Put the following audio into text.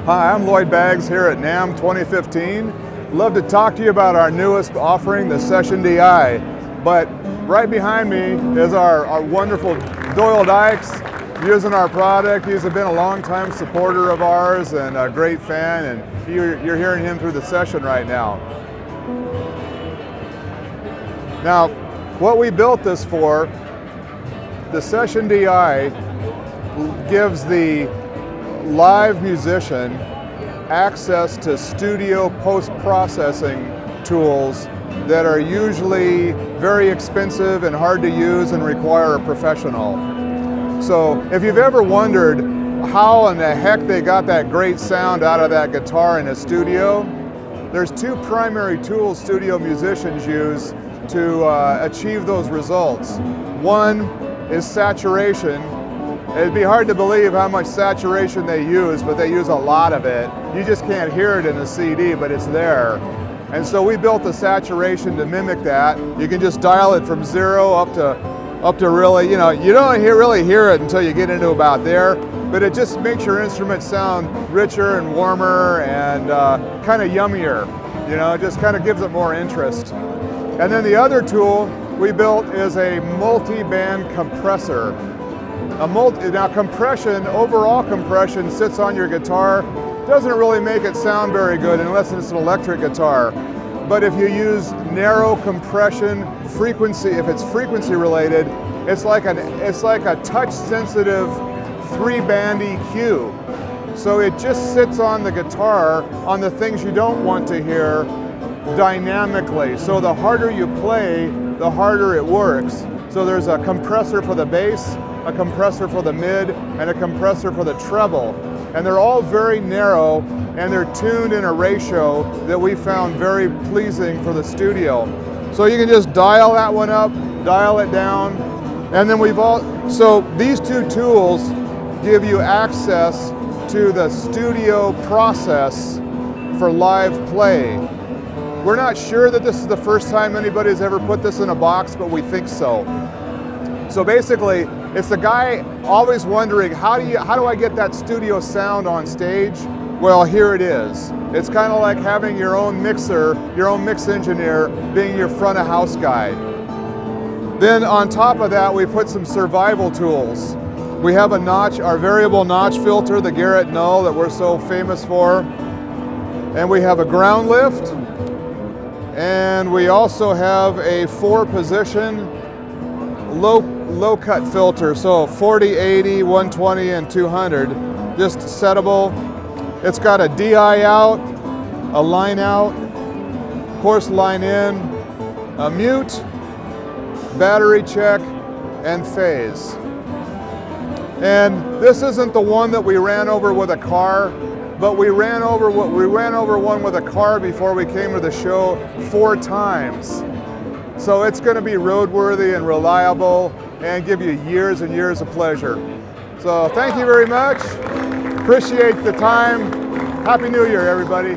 Hi, I'm L.R.Baggs here at NAMM 2015. Love to talk to you about our newest offering, the Session DI. But right behind me is our wonderful Doyle Dykes using our product. He's been a long-time supporter of ours and a great fan, and you're hearing him through the session right now. Now, what we built this for, the Session DI gives the live musician access to studio post-processing tools that are usually very expensive and hard to use and require a professional. So if you've ever wondered how in the heck they got that great sound out of that guitar in a studio, there's two primary tools studio musicians use to achieve those results. One is saturation. It'd be hard to believe how much saturation they use, but they use a lot of it. You just can't hear it in the CD, but it's there. And so we built the saturation to mimic that. You can just dial it from 0 up to really, you don't really hear it until you get into about there, but it just makes your instrument sound richer and warmer and kind of yummier. It just kind of gives it more interest. And then the other tool we built is a multi-band compressor. Now compression, overall compression sits on your guitar, doesn't really make it sound very good unless it's an electric guitar. But if you use narrow compression frequency, if it's frequency related, it's like a touch sensitive 3-band EQ. So it just sits on the guitar on the things you don't want to hear dynamically. So the harder you play, the harder it works. So there's a compressor for the bass, a compressor for the mid, and a compressor for the treble. And they're all very narrow, and they're tuned in a ratio that we found very pleasing for the studio. So you can just dial that one up, dial it down, and then so these two tools give you access to the studio process for live play. We're not sure that this is the first time anybody's ever put this in a box, but we think so. So basically, it's the guy always wondering, how do I get that studio sound on stage? Well, here it is. It's kind of like having your own mixer, your own mix engineer being your front of house guy. Then on top of that, we put some survival tools. We have a notch, our variable notch filter, the Garrett Null that we're so famous for. And we have a ground lift. And we also have a 4-position low cut filter, so 40, 80, 120, and 200, just settable. It's got a DI out, a line out, course line in, a mute, battery check, and phase. And this isn't the one that we ran over with a car, but we ran over one with a car before we came to the show 4 times. So it's going to be roadworthy and reliable and give you years and years of pleasure. So thank you very much. Appreciate the time. Happy New Year, everybody.